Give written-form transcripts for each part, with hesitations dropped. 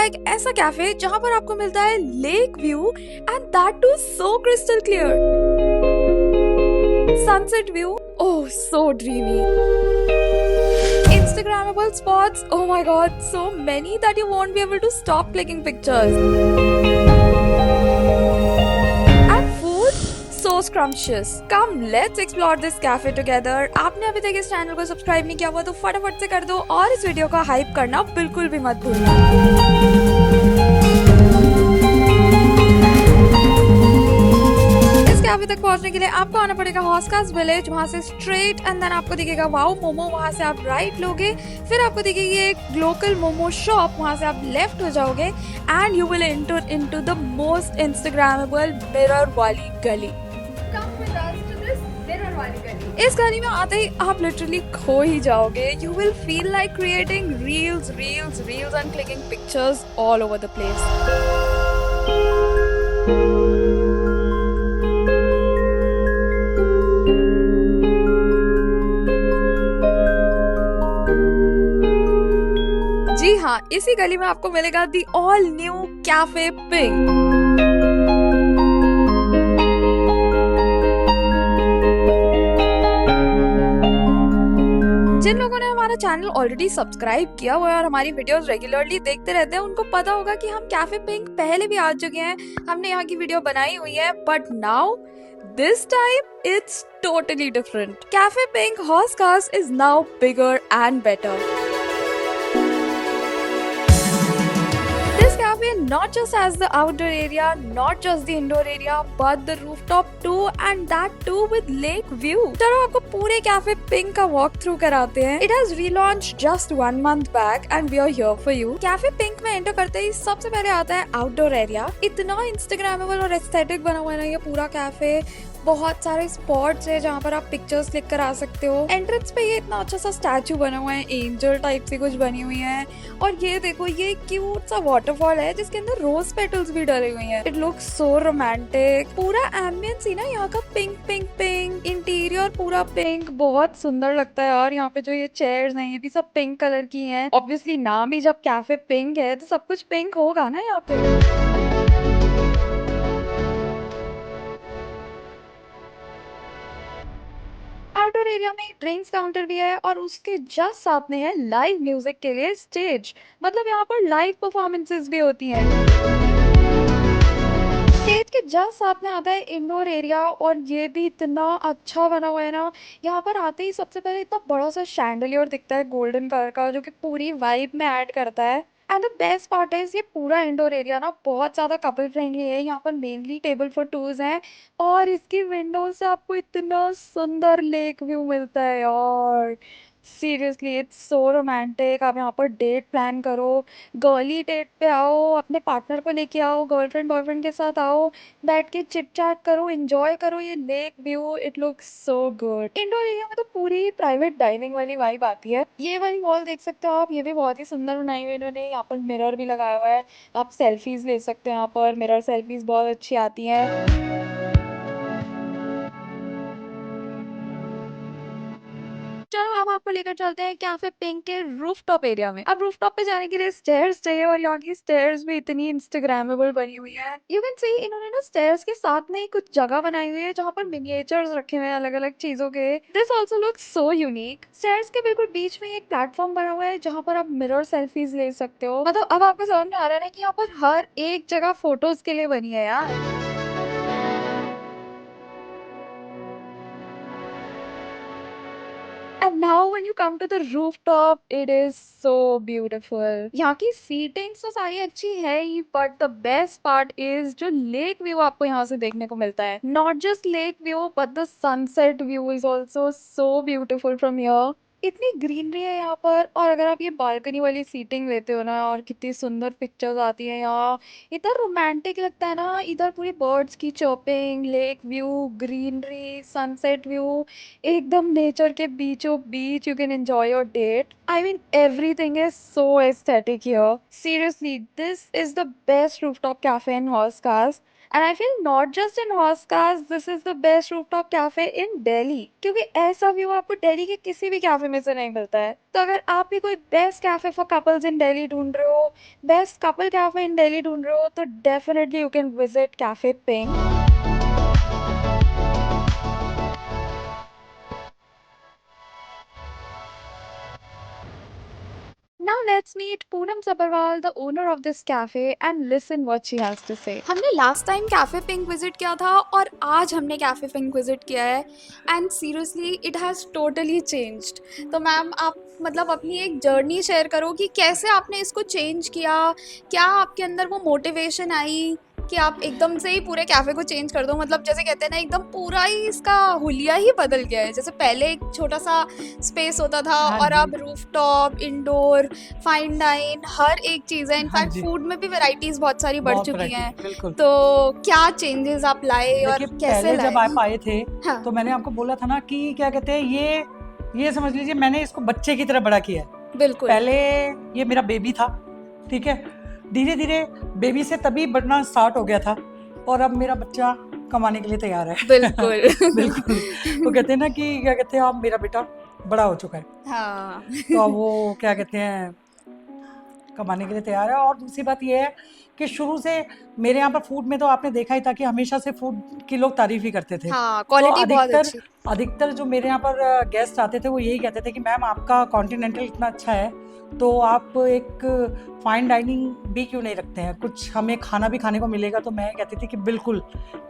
है एक ऐसा कैफे जहाँ पर आपको मिलता है lake view and that too so crystal clear, sunset view, oh so dreamy, Instagrammable spots, oh my god, so many that you won't be able to stop clicking pictures. And food, so scrumptious. Come, let's explore this cafe together. आपने अभी तक इस channel को subscribe नहीं किया हुआ तो फटाफट से कर दो और इस वीडियो का हाइप करना बिल्कुल भी मत भूलना। कैफे तक पहुंचने के लिए आपको आना पड़ेगा हॉस्कास विलेज, वहां से स्ट्रेट एंड देन आपको दिखेगा वाओ मोमो, वहां से आप राइट लोगे, फिर आपको दिखेगी एक लोकल मोमो शॉप, वहां से आप लेफ्ट हो जाओगे and you will enter into the most Instagrammable mirror वाली गली। इस गली में आते ही आप लिटरली खो ही जाओगे। You will feel like creating reels reels reels and clicking pictures all over the place. जी हाँ, इसी गली में आपको मिलेगा the all new cafe pink. जिन लोगों ने हमारा चैनल ऑलरेडी सब्सक्राइब किया हुआ है और हमारी वीडियोस रेगुलरली देखते रहते हैं उनको पता होगा कि हम कैफे पिंक पहले भी आ चुके हैं, हमने यहाँ की वीडियो बनाई हुई है, but now this time it's totally different. Cafe Pink Hoskas is now bigger and better. This cafe not just has the outdoor area, not just the indoor area, but the rooftop too, and that too with lake view. चलो आपको पूरे cafe pink का walk through कराते हैं। It has relaunched just 1 month back and we are here for you. Cafe pink में enter करते ही सबसे पहले आता है आउटडोर एरिया। इतना इंस्टाग्रामेबल और एस्थेटिक बना हुआ है ना ये पूरा कैफे। बहुत सारे स्पॉट्स है जहाँ पर आप पिक्चर्स क्लिक करा सकते हो। एंट्रेंस पे ये इतना अच्छा सा स्टैचू बना हुआ है, एंजल टाइप से कुछ बनी हुई है, और ये देखो ये क्यूट सा वाटरफॉल है जिसके अंदर रोज पेटल्स भी डले हुए हैं। It looks so romantic. पूरा एम्बियंस ही ना यहाँ का पिंक पिंक पिंक, इंटीरियर पूरा पिंक, बहुत सुंदर लगता है। और यहाँ पे जो ये चेयर्स हैं ये भी सब पिंक कलर की हैं। ऑब्वियसली नाम ही जब कैफे पिंक है तो सब कुछ पिंक होगा ना यहाँ पे। आउटडोर एरिया में ड्रिंक्स काउंटर भी है और उसके जस्ट साथ में है लाइव म्यूजिक के लिए स्टेज, मतलब यहाँ पर लाइव परफॉर्मेंसेस भी होती हैं। स्टेज के जस्ट साथ में आता है इंडोर एरिया और ये भी इतना अच्छा बना हुआ है ना। यहाँ पर आते ही सबसे पहले इतना बड़ा सा शैंडलियर दिखता है गोल्डन कलर का जो कि पूरी वाइब में ऐड करता है। एंड द बेस्ट पार्ट है ये पूरा इंडोर एरिया ना बहुत ज्यादा कपल फ्रेंडली है। यहाँ पर मेनली टेबल फॉर टूज हैं और इसकी विंडो से आपको इतना सुंदर लेक व्यू मिलता है यार। Seriously it's so romantic. आप यहाँ पर डेट प्लान करो, गर्ली डेट पे आओ, अपने पार्टनर को लेके आओ, गर्लफ्रेंड बॉयफ्रेंड के साथ आओ, बैठ के चिट चैट करो, एंजॉय करो ये lake view. It looks so good. Indoor area में तो पूरी प्राइवेट डाइनिंग वाली वाइब आती है। ये वाली वॉल देख सकते हो आप, ये भी बहुत ही सुंदर बनाई हुई है इन्होंने। यहाँ पर मिरर भी लगाया हुआ है, आप सेल्फीज ले सकते हो यहाँ पर। मिरर सेल्फीज बहुत अच्छी आती हैं। चलो अब आपको लेकर चलते हैं कैफे पिंक के रूफटॉप एरिया में। अब रूफटॉप पे जाने के लिए स्टेयर्स चाहिए और यहाँ की स्टेयर्स भी इतनी इंस्टाग्रामेबल बनी हुई है। यू कैन सी इन्होंने ना स्टेयर्स के साथ में ही कुछ जगह बनाई हुई है जहाँ पर मिनिएचर्स रखे हुए हैं अलग अलग चीजों के। This also looks so unique. Stairs के बिल्कुल बीच में एक प्लेटफॉर्म बना हुआ है जहाँ पर आप मिरर सेल्फीज ले सकते हो। मतलब अब आपको समझ में आ रहा है ना कि यहाँ पर हर एक जगह फोटोज के लिए बनी है यार। And now when you come to the rooftop, it is so beautiful. यहाँ की सीटिंग्स तो सारी अच्छी है ही, but the best part is जो लेक व्यू आपको यहाँ से देखने को मिलता है। Not just lake view, but the sunset view is also so beautiful from here. इतनी ग्रीनरी है यहाँ पर, और अगर आप ये बालकनी वाली सीटिंग लेते हो ना, और कितनी सुंदर पिक्चर्स आती हैं यहाँ। इतना रोमांटिक लगता है ना। इधर पूरी बर्ड्स की chirping, lake view, greenery, sunset view, एकदम नेचर के बीचों बीच। You can enjoy your date. I mean everything is so aesthetic here. Seriously this is the best rooftop cafe in Hauz Khas And I feel not just in Oscars, this is the best rooftop cafe in Delhi. क्योंकि ऐसा view आपको दिल्ली के किसी भी cafe में से नहीं मिलता है। तो अगर आप भी कोई बेस्ट कैफे फॉर कपल्स इन दिल्ली ढूंढ रहे हो, best couple cafe in Delhi ढूंढ रहे हो, तो definitely you can visit cafe pink. Now let's meet Poonam Sabharwal, the owner of this cafe, and listen what she has to say. हमने last time cafe pink visit किया था और आज हमने कैफे पिंक विजिट किया है and seriously it has totally changed. तो ma'am आप मतलब अपनी एक जर्नी शेयर करो कि कैसे आपने इसको चेंज किया, क्या आपके अंदर वो मोटिवेशन आई कि आप एकदम से ही पूरे कैफे को चेंज कर दो। मतलब जैसे कहते हैं ना, एकदम पूरा ही इसका हुलिया ही बदल गया है। जैसे पहले एक छोटा सा स्पेस होता था हाँ और जी। अब रूफटॉप, इंडोर, फाइन डाइन, हर एक चीज़ है। हाँ इनफैक्ट जी। फूड में भी वैरायटीज बहुत सारी बढ़ बहुत चुकी वैरायटी, हैं। बिल्कुल। तो क्या चेंजेस आप लाए और देखिए, कैसे पहले जब लाए? आप आए थे हाँ तो मैंने आपको बोला था ना कि क्या कहते हैं, ये समझ लीजिए मैंने इसको बच्चे की तरह बड़ा किया है। बिल्कुल। पहले ये मेरा बेबी था, ठीक है। धीरे धीरे बेबी से तभी बढ़ना स्टार्ट हो गया था और अब मेरा बच्चा कमाने के लिए तैयार है। बिल्कुल। बिल्कुल। वो कहते हैं ना कि क्या कहते हैं, अब मेरा बेटा बड़ा हो चुका है हाँ। तो अब वो क्या कहते हैं कमाने के लिए तैयार है। और दूसरी बात ये है कि शुरू से मेरे यहाँ पर फूड में तो आपने देखा ही था कि हमेशा से फूड की लोग तारीफ ही करते थे। हाँ, तो क्वालिटी बहुत अच्छी। अधिकतर जो मेरे यहाँ पर गेस्ट आते थे वो यही कहते थे कि मैम आपका कॉन्टिनेंटल इतना अच्छा है तो आप एक फाइन डाइनिंग भी क्यों नहीं रखते हैं, कुछ हमें खाना भी खाने को मिलेगा। तो मैं कहती थी कि बिल्कुल,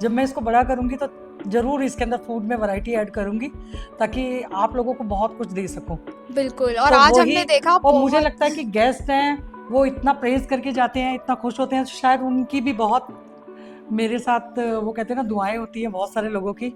जब मैं इसको बड़ा करूँगी तो ज़रूर इसके अंदर फूड में वैरायटी ऐड करूँगी ताकि आप लोगों को बहुत कुछ दे सकूँ। बिल्कुल। और तो आज वही, हमने देखा और मुझे बहुत लगता है कि गेस्ट हैं वो इतना प्रेज करके जाते हैं, इतना खुश होते हैं, तो शायद उनकी भी बहुत मेरे साथ वो कहते हैं ना दुआएं होती हैं बहुत सारे लोगों की,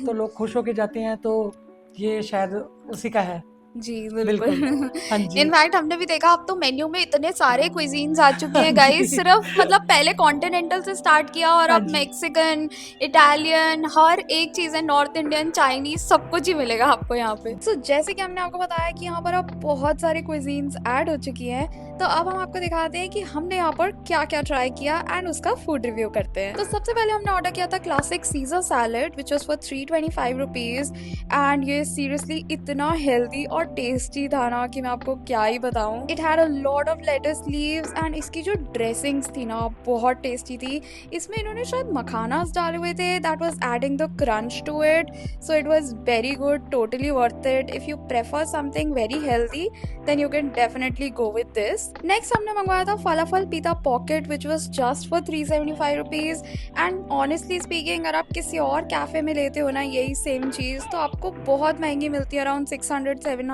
तो लोग खुश होके जाते हैं। तो ये शायद उसी का है। जी बिल्कुल। बिल्कुल। हाँ जी। इनफैक्ट हमने भी देखा अब तो मेन्यू में इतने सारे क्विजीन्स आ चुके हाँ हैं गाइस। जी। सिर्फ मतलब पहले कॉन्टिनेंटल से स्टार्ट किया और हाँ अब जी। मैक्सिकन, इटालियन, हर एक चीज़ है, नॉर्थ इंडियन, चाइनीज, सब कुछ ही मिलेगा आपको यहाँ पे। सो जैसे कि हमने आपको बताया कि यहाँ पर अब बहुत सारे क्विजीन्स ऐड हो चुकी हैं, तो अब हम आपको दिखाते हैं कि हमने यहाँ पर क्या क्या ट्राई किया एंड उसका फूड रिव्यू करते हैं। तो सबसे पहले हमने ऑर्डर किया था classic Caesar salad which was for 325 rupees and ये सीरियसली इतना हेल्दी और टेस्टी था ना कि मैं आपको क्या ही बताऊं। It had a lot of lettuce leaves and इसकी जो ड्रेसिंग्स थी ना बहुत टेस्टी थी। इसमें इन्होंने शायद मखानास डाले हुए थे, that was adding the crunch to it, so it was very good, totally worth it. If you prefer something very healthy then you can definitely go with this. Next हमने मंगवाया था falafel pita pocket which was just for 375 rupees and honestly speaking अगर आप किसी और cafe में लेते हो ना यही सेम चीज़ तो आपको बहुत महंगी मिलती है, अराउंड 600-700,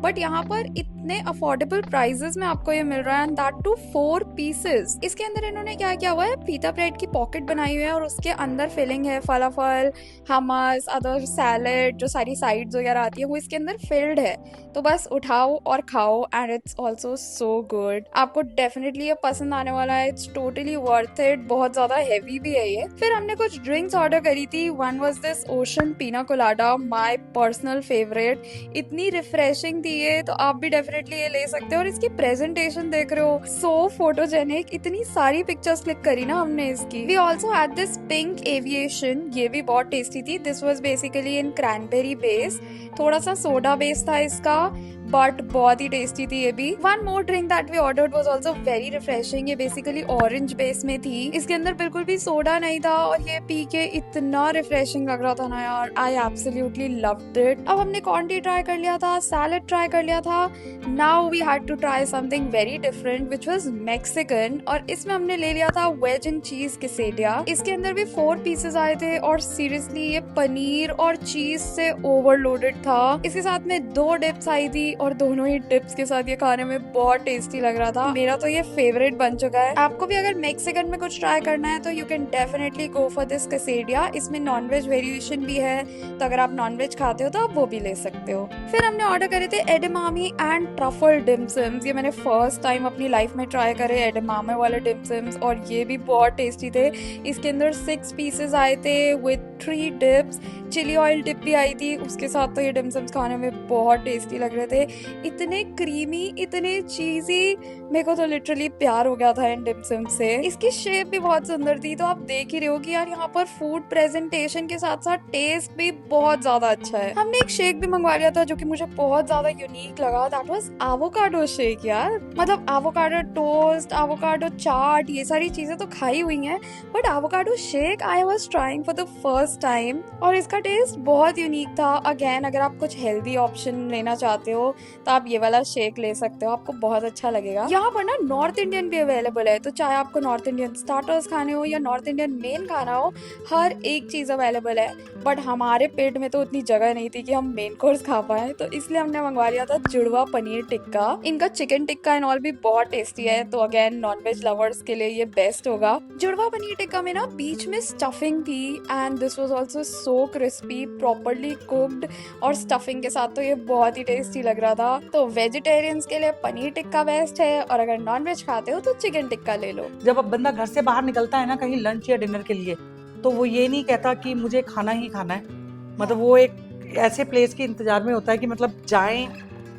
बट यहाँ पर इतने अफोर्डेबल प्राइजेस में आपको ये मिल रहा है एंड दैट टू 4 पीसेस। इसके अंदर इन्होंने क्या किया हुआ है, पीता ब्रेड की पॉकेट बनाई हुई है और उसके अंदर फिलिंग है फलाफल, हमस, अदर सैलेड, जो सारी साइड्स वगैरह आती है वो इसके अंदर फिल्ड है। तो बस उठाओ और खाओ and it's also so good. आपको डेफिनेटली ये पसंद आने वाला है, इट्स टोटली वर्थ इट। बहुत ज्यादा हेवी भी है ये। फिर हमने कुछ ड्रिंक्स ऑर्डर करी थी। वन वाज दिस ओशन पीना कोलाडा, माय पर्सनल फेवरेट। इतनी रिफ्रेशिंग थी ये, तो आप भी डेफिनेटली ये ले सकते हो। और इसकी प्रेजेंटेशन देख रहे हो, सो फोटोजेनिक, इतनी सारी पिक्चर्स क्लिक करी ना हमने इसकी। We also had this pink aviation, ये भी बहुत टेस्टी थी। This was basically in cranberry base, थोड़ा सा सोडा बेस था इसका, बट बहुत ही टेस्टी थी ये भी। One more drink that we ordered was also very refreshing. ये बेसिकली ऑरेंज बेस में थी, इसके अंदर बिल्कुल भी सोडा नहीं था और ये पी के इतना रिफ्रेशिंग लग रहा था ना यार, आई एब्सोल्युटली लव्ड इट। अब हमने कॉर्न टी ट्राई कर लिया था, सैलेड ट्राई कर लिया था, now we had to try something very different which was Mexican, और इसमें हमने ले लिया था वेज एंड चीज quesadilla। इसके अंदर भी 4 पीसेस आए थे और सीरियसली ये पनीर और चीज से ओवरलोडेड था। इसके साथ में 2 डिप्स आई थी और दोनों ही डिप्स के साथ ये खाने में बहुत टेस्टी लग रहा था। मेरा तो ये फेवरेट बन चुका है। आपको भी अगर मैक्सिकन में कुछ ट्राई करना है तो you can definitely go for this quesadilla। इसमें नॉनवेज वेरिएशन भी है, तो अगर आप नॉनवेज खाते हो तो आप वो भी ले सकते हो। फिर हमने ऑर्डर करे थे एडेमामी एंड ट्रफल डिमसम्स। ये मैंने फर्स्ट टाइम अपनी लाइफ में ट्राई करे एडेमामे वाले डिमसम्स और ये भी बहुत टेस्टी थे। इसके अंदर 6 पीसेस आए थे with 3 dips, chilli oil dip भी आई थी उसके साथ। तो ये डिमसम्स खाने में बहुत टेस्टी लग रहे थे, इतने क्रीमी, इतने चीजी, मेरे को तो लिटरली प्यार हो गया था इन डिमसम्स से। इसकी शेप भी बहुत सुंदर थी। तो आप देख ही रहे हो कि यार यहाँ पर फूड प्रेजेंटेशन के साथ साथ टेस्ट भी बहुत ज्यादा अच्छा है। हमने एक शेक भी मंगवा लिया था जो कि मुझे बहुत ज्यादा यूनिक लगा, दैट वाज एवोकाडो शेक। यार मतलब एवोकाडो टोस्ट, एवोकाडो चाट, ये सारी चीजें तो खाई हुई हैं, but avocado shake I was trying for the first time और इसका टेस्ट बहुत यूनिक था। अगेन अगर आप कुछ हेल्दी ऑप्शन लेना चाहते हो तो आप ये वाला शेक ले सकते हो, आपको बहुत अच्छा लगेगा। यहाँ पर ना नॉर्थ इंडियन भी अवेलेबल है, तो चाहे आपको नॉर्थ इंडियन स्टार्टर्स खाने हो या नॉर्थ इंडियन मेन खाना हो, हर एक चीज अवेलेबल है। बट हमारे पेट में तो उतनी जगह नहीं थी कि हम मेन कोर्स खा पाए, तो इसलिए हमने मंगवा लिया था जुड़वा पनीर टिक्का। इनका चिकन टिक्का एंड ऑल भी बहुत टेस्टी है, तो अगेन नॉनवेज लवर्स के लिए ये बेस्ट होगा। जुड़वा पनीर टिक्का में ना बीच में स्टफिंग थी and this was also so crispy, properly cooked, और स्टफिंग के साथ तो ये बहुत ही टेस्टी लग रहा था। तो वेजिटेरियंस के लिए पनीर टिक्का बेस्ट है, और अगर नॉनवेज खाते हो तो चिकन टिक्का ले लो। जब अब बंदा घर से बाहर निकलता है ना कहीं लंच या डिनर के लिए, तो वो ये नहीं कहता कि मुझे खाना ही खाना है, मतलब वो एक ऐसे प्लेस के इंतजार में होता है कि मतलब जाएं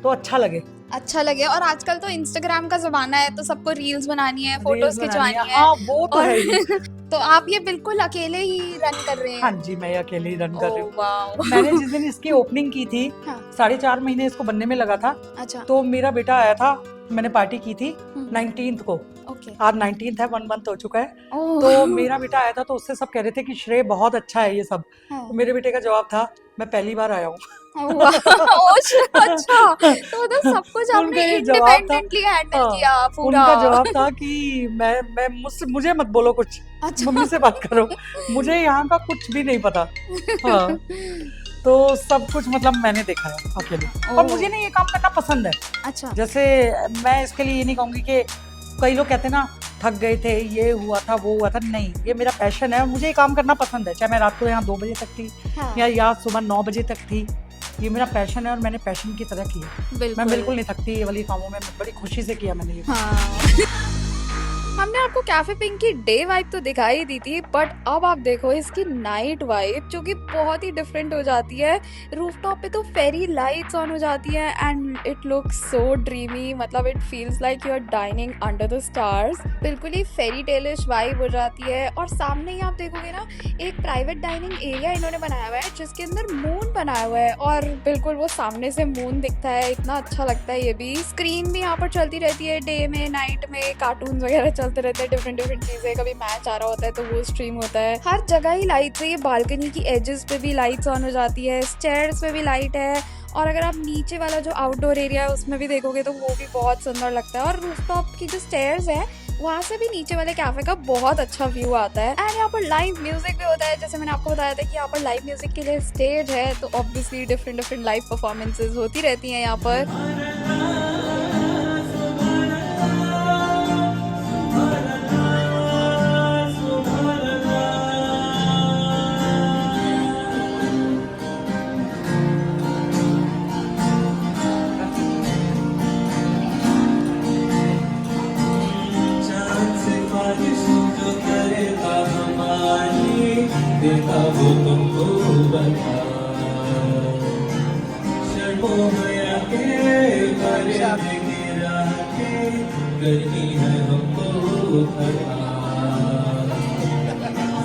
तो अच्छा लगे। और आजकल तो इंस्टाग्राम का जमाना है, तो सबको रील्स बनानी है, फोटोज रील्स बनानी खिंचवानी है। हाँ वो तो है ही। तो आप ये बिल्कुल अकेले ही रन कर रहे हैं? हाँ जी, मैं अकेले ही रन कर रही हूँ। वाओ। मैंने जिस दिन इसकी ओपनिंग की थी, हाँ। 4.5 महीने इसको बनने में लगा था। अच्छा। तो मेरा बेटा आया था, मैंने पार्टी की थी 19th को। ओके। आज 19th है, 1 मंथ हो चुका है। ओह। तो मेरा बेटा आया था, तो उससे सब कह रहे थे कि श्रेय बहुत अच्छा है ये सब। हाँ। तो मेरे बेटे का जवाब था, मैं पहली बार आया हूँ। अच्छा, तो मतलब सब कुछ आपने उनका ये जवाब था। इंडिपेंडेंटली हैंडल हाँ, किया पूरा। उनका जवाब था कि मैं मुझे मत बोलो कुछ, अच्छा। मम्मी से बात करो, मुझे यहाँ का कुछ भी नहीं पता। हाँ, तो सब कुछ मतलब मैंने देखा है अकेले, और ओह। मुझे ना ये काम करना पसंद है। अच्छा। जैसे मैं इसके लिए ये नहीं कहूँगी कि कई लोग कहते हैं ना थक गए थे, ये हुआ था, वो हुआ था, नहीं, ये मेरा पैशन है, मुझे ये काम करना पसंद है। चाहे मैं रात को यहाँ 2 बजे तक थी हाँ। या सुबह 9 बजे तक थी, ये मेरा पैशन है और मैंने पैशन की तरह किया। मैं बिल्कुल नहीं थकती ये वाली कामों में, बड़ी खुशी से किया मैंने ये। हाँ। हमने आपको कैफे पिंक की डे वाइब तो दिखाई दी थी, बट अब आप देखो इसकी नाइट वाइब, जो कि बहुत ही डिफरेंट हो जाती है। रूफटॉप पे तो फेरी लाइट्स ऑन हो जाती है and it looks so dreamy, मतलब it feels like you are dining under the stars. बिल्कुल ही फेरी टेलिश वाइब हो जाती है। और सामने ही आप देखोगे ना, एक प्राइवेट डाइनिंग एरिया इन्होंने बनाया हुआ है जिसके अंदर मून बनाया हुआ है, और बिल्कुल वो सामने से मून दिखता है, इतना अच्छा लगता है। ये भी स्क्रीन भी यहाँ पर चलती रहती है, डे में नाइट में कार्टून वगैरह चलते रहते हैं, डिफरेंट चीजें, कभी मैच आ रहा होता है तो वो स्ट्रीम होता है। हर जगह ही लाइट्स है, ये बालकनी की एजेस पे भी लाइट्स ऑन हो जाती है, स्टेयर्स पे भी लाइट है, और अगर आप नीचे वाला जो आउटडोर एरिया है उसमें भी देखोगे तो वो भी बहुत सुंदर लगता है। और रूफटॉप की जो स्टेयर्स है वहाँ से भी नीचे वाले कैफे का बहुत अच्छा व्यू आता है। एंड यहाँ पर लाइव म्यूजिक भी होता है, जैसे मैंने आपको बताया था कि यहाँ पर लाइव म्यूजिक के लिए स्टेज है, तो ऑब्वियसली डिफरेंट लाइव परफॉर्मेंसेज होती रहती हैं यहाँ पर। देखा वो तुमको बता शर्मों में आके गिरा के करनी है हमको खता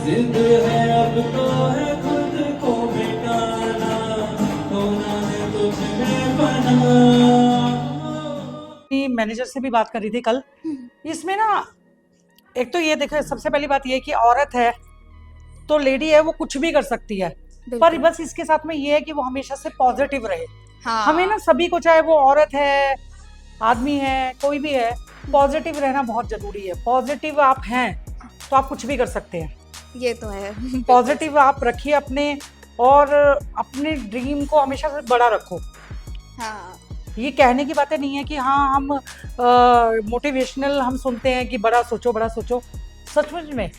जिद है अब तो है खुद को मिटाना होना है तुझ में बना। मैनेजर से भी बात करी थी कल। इसमें ना एक तो ये देखो, सबसे पहली बात ये कि औरत है तो लेडी है, वो कुछ भी कर सकती है, पर बस इसके साथ में ये है कि वो हमेशा से पॉजिटिव रहे। हाँ। हमें ना सभी को, चाहे वो औरत है, आदमी है, कोई भी है, पॉजिटिव रहना बहुत जरूरी है। पॉजिटिव आप हैं तो आप कुछ भी कर सकते हैं, ये तो है। पॉजिटिव आप रखिए अपने, और अपने ड्रीम को हमेशा से बड़ा रखो। हाँ। ये कहने की बातें नहीं है कि हाँ हम मोटिवेशनल हम सुनते हैं कि बड़ा सोचो बड़ा सोचो, सचमुच में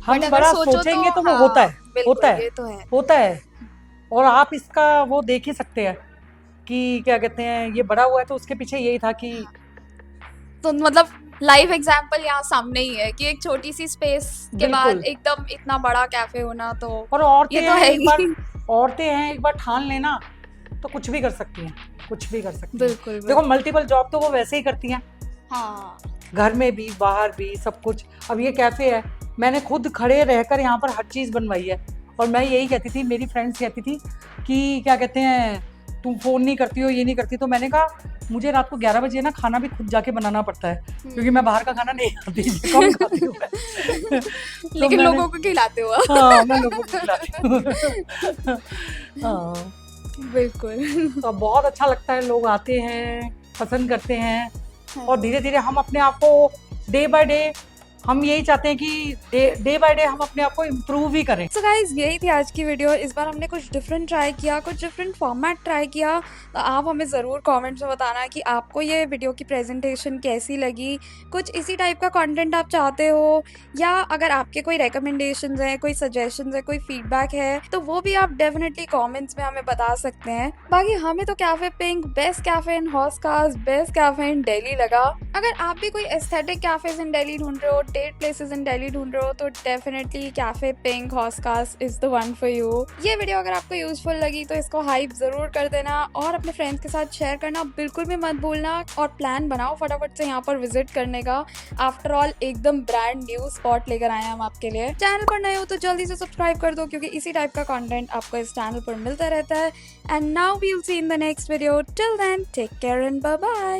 हम बड़ा सोचेंगे तो वो होता है, होता है, होता है। और आप इसका वो देख ही सकते हैं कि क्या कहते हैं, ये बड़ा हुआ है तो उसके पीछे यही था कि तो मतलब लाइव एग्जाम्पल यहाँ सामने ही है कि एक छोटी सी स्पेस के बाद बिल्कुल। एकदम इतना बड़ा कैफे होना, तो और औरतें ये तो हैं है एक ही। बार, औरतें हैं एक बार ठान लेना तो कुछ भी कर सकती हैं, कुछ भी कर सकती हैं। बिल्कुल देखो मल्टीपल जॉब तो वो वैसे ही करती हैं, हाँ घर में भी बाहर भी सब कुछ। अब ये कैफे है, मैंने खुद खड़े रहकर यहाँ पर हर चीज़ बनवाई है। और मैं यही कहती थी, मेरी फ्रेंड्स कहती थी कि क्या कहते हैं तुम फ़ोन नहीं करती हो, ये नहीं करती। तो मैंने कहा मुझे रात को 11 बजे ना खाना भी खुद जाके बनाना पड़ता है, क्योंकि मैं बाहर का खाना नहीं खाती, कम खाती हूँ मैं। तो लेकिन मैंने- लोगों को खिलाते हो आप। हाँ, मैं लोगों को खिलाती हूँ। हाँ, बिल्कुल। तो बहुत अच्छा लगता है, लोग आते हैं, पसंद करते हैं। हाँ। और धीरे धीरे हम अपने आप को डे बाय डे, हम यही चाहते हैं कि डे बाय डे हम अपने आप को इम्प्रूव ही करें। सो गाइज यही थी आज की वीडियो। इस बार हमने कुछ डिफरेंट ट्राई किया, कुछ डिफरेंट फॉर्मेट ट्राई किया। तो आप हमें ज़रूर कमेंट्स में बताना कि आपको ये वीडियो की प्रेजेंटेशन कैसी लगी, कुछ इसी टाइप का कंटेंट आप चाहते हो, या अगर आपके कोई रिकमेंडेशंस हैं, कोई सजेशंस है, कोई फीडबैक है, तो वो भी आप डेफिनेटली कमेंट्स में हमें बता सकते हैं। बाकी हमें तो cafe pink best cafe in Hauz Khas, best cafe in Delhi लगा। अगर आप भी कोई एस्थेटिक कैफेज इन दिल्ली ढूंढ रहे हो, डेट प्लेसेस इन दिल्ली ढूंढ रहे हो, तो definitely cafe pink Hauz Khas is the one for you. ये वीडियो अगर आपको यूजफुल लगी तो इसको हाइप जरूर कर देना और अपने फ्रेंड्स के साथ शेयर करना बिल्कुल भी मत भूलना। और प्लान बनाओ फटाफट से यहाँ पर विजिट करने का। आफ्टर ऑल एकदम ब्रांड न्यू स्पॉट लेकर आए हैं हम आपके लिए। चैनल पर नए हो तो जल्दी से सब्सक्राइब कर दो, क्योंकि इसी टाइप का कंटेंट आपको इस चैनल पर मिलता रहता है। And now we will see in the next video. Till then take care and bye bye.